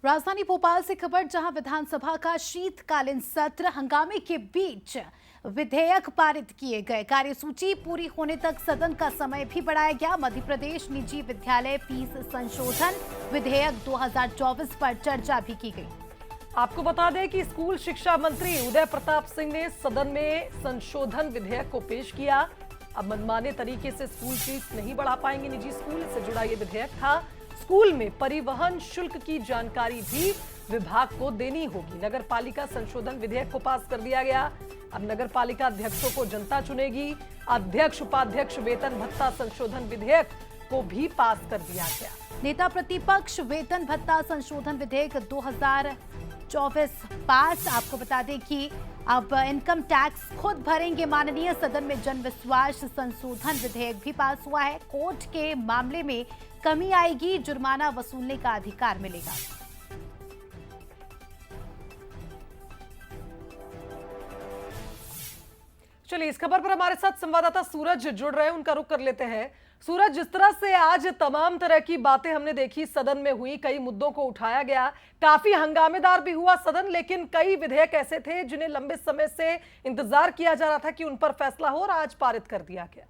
राजधानी भोपाल से खबर, जहां विधानसभा का शीतकालीन सत्र हंगामे के बीच विधेयक पारित किए गए। कार्यसूची पूरी होने तक सदन का समय भी बढ़ाया गया। मध्य प्रदेश निजी विद्यालय फीस संशोधन विधेयक 2024 पर चर्चा भी की गई। आपको बता दें कि स्कूल शिक्षा मंत्री उदय प्रताप सिंह ने सदन में संशोधन विधेयक को पेश किया। अब मनमाने तरीके से स्कूल फीस नहीं बढ़ा पाएंगे निजी स्कूल, से जुड़ा ये विधेयक था। स्कूल में परिवहन शुल्क की जानकारी भी विभाग को देनी होगी। नगर पालिका संशोधन विधेयक को पास कर दिया गया। अब नगर पालिका अध्यक्षों को जनता चुनेगी। अध्यक्ष उपाध्यक्ष वेतन भत्ता संशोधन विधेयक को भी पास कर दिया गया। नेता प्रतिपक्ष वेतन भत्ता संशोधन विधेयक 2024 पास। आपको बता दें कि अब इनकम टैक्स खुद भरेंगे माननीय। सदन में जन विश्वास संशोधन विधेयक भी पास हुआ है। कोर्ट के मामले में कमी आएगी, जुर्माना वसूलने का अधिकार मिलेगा। चलिए, इस खबर पर हमारे साथ संवाददाता सूरज जुड़ रहे हैं, उनका रुख कर लेते हैं। सूरज, जिस तरह से आज तमाम तरह की बातें हमने देखी सदन में हुई, कई मुद्दों को उठाया गया, काफी हंगामेदार भी हुआ सदन, लेकिन कई विधेयक ऐसे थे जिन्हें लंबे समय से इंतजार किया जा रहा था कि उन पर फैसला हो, और आज पारित कर दिया गया।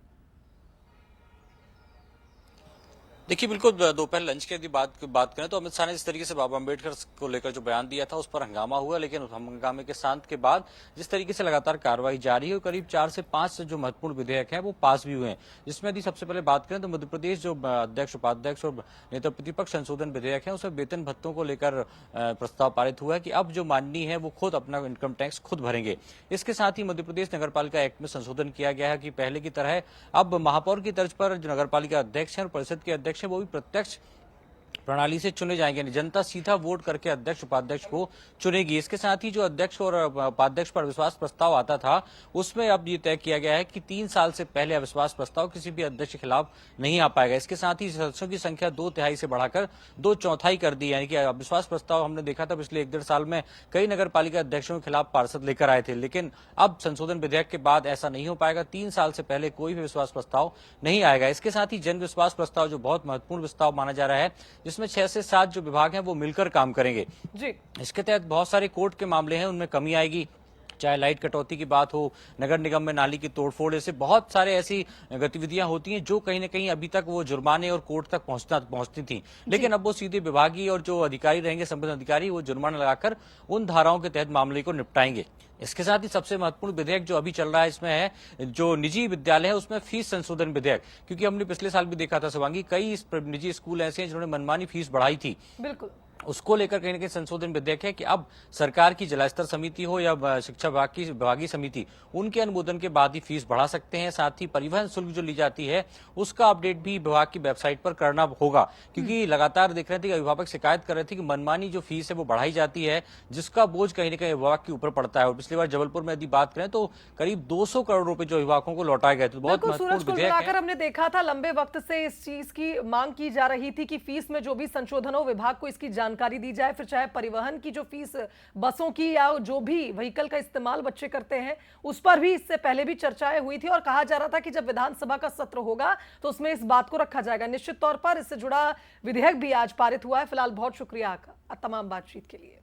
देखिए, बिल्कुल दोपहर लंच की यदि बात करें तो अमित शाह ने जिस तरीके से बाबा अम्बेडकर को लेकर जो बयान दिया था उस पर हंगामा हुआ, लेकिन उस हंगामे के शांत के बाद जिस तरीके से लगातार कार्रवाई जारी है, करीब 4 से 5 जो महत्वपूर्ण विधेयक हैं वो पास भी हुए हैं। जिसमें यदि सबसे पहले बात करें तो मध्य प्रदेश जो अध्यक्ष उपाध्यक्ष और नेता प्रतिपक्ष संशोधन विधेयक है, उसमें वेतन भत्तों को लेकर प्रस्ताव पारित हुआ है कि अब जो माननीय है वो खुद अपना इनकम टैक्स खुद भरेंगे। इसके साथ ही मध्य प्रदेश नगर पालिका एक्ट में संशोधन किया गया है कि पहले की तरह अब महापौर की तर्ज पर जो नगर पालिका अध्यक्ष है और परिषद के अध्यक्ष है वो भी प्रत्यक्ष प्रणाली से चुने जाएंगे। जनता सीधा वोट करके अध्यक्ष उपाध्यक्ष को चुनेगी। इसके साथ ही जो अध्यक्ष और उपाध्यक्ष पर अविश्वास प्रस्ताव आता था उसमें अब ये तय किया गया है कि 3 साल से पहले अविश्वास प्रस्ताव किसी भी अध्यक्ष के खिलाफ नहीं आ पाएगा। इसके साथ ही सदस्यों की संख्या 2/3 से बढ़ाकर 2/4 कर दी, यानी कि अविश्वास प्रस्ताव हमने देखा था पिछले 1-1.5 साल में कई नगर पालिका अध्यक्षों के खिलाफ पार्षद लेकर आए थे, लेकिन अब संशोधन विधेयक के बाद ऐसा नहीं हो पाएगा। 3 साल से पहले कोई भी विश्वास प्रस्ताव नहीं आएगा। इसके साथ ही जन विश्वास प्रस्ताव जो बहुत महत्वपूर्ण प्रस्ताव माना जा रहा है, जिसमें 6 से 7 जो विभाग हैं वो मिलकर काम करेंगे जी। इसके तहत बहुत सारे कोर्ट के मामले हैं, उनमें कमी आएगी। चाहे लाइट कटौती की बात हो, नगर निगम में नाली की तोड़फोड़, ऐसे बहुत सारे ऐसी गतिविधियां होती हैं जो कहीं न कहीं अभी तक वो जुर्माने और कोर्ट तक पहुंचती थी, लेकिन अब वो सीधे विभागीय और जो अधिकारी रहेंगे, संबंधित अधिकारी, वो जुर्माना लगाकर उन धाराओं के तहत मामले को निपटाएंगे। इसके साथ ही सबसे महत्वपूर्ण विधेयक जो अभी चल रहा है इसमें है जो निजी विद्यालय है उसमें फीस संशोधन विधेयक, क्योंकि हमने पिछले साल भी देखा था शिवांगी, कई निजी स्कूल ऐसे हैं जिन्होंने मनमानी फीस बढ़ाई थी। बिल्कुल, उसको लेकर कहीं न कहीं संशोधन विधेयक है कि अब सरकार की जलस्तर समिति हो या शिक्षा विभाग की विभागीय समिति, उनके अनुमोदन के बाद ही फीस बढ़ा सकते हैं। साथ ही परिवहन शुल्क जो ली जाती है उसका अपडेट भी विभाग की वेबसाइट पर करना होगा, क्योंकि लगातार देख रहे थे कि अभिभावक शिकायत कर रहे थे कि मनमानी जो फीस है वो बढ़ाई जाती है, जिसका बोझ कहीं न कहीं अभिभावक के ऊपर पड़ता है। और पिछली बार जबलपुर में यदि बात करें तो करीब 200 करोड़ रुपए जो अभिभावकों को लौटाए गए थे। बहुत महत्वपूर्ण विधेयक है। हमने देखा था लंबे वक्त से इस चीज की मांग की जा रही थी कि फीस में जो भी संशोधन हो विभाग को इसकी जानकारी दी जाए। फिर चाहे परिवहन की जो फीस बसों की या जो भी व्हीकल का इस्तेमाल बच्चे करते हैं उस पर भी इससे पहले भी चर्चाएं हुई थी, और कहा जा रहा था कि जब विधानसभा का सत्र होगा तो उसमें इस बात को रखा जाएगा। निश्चित तौर पर इससे जुड़ा विधेयक भी आज पारित हुआ है। फिलहाल बहुत शुक्रिया तमाम बातचीत के लिए।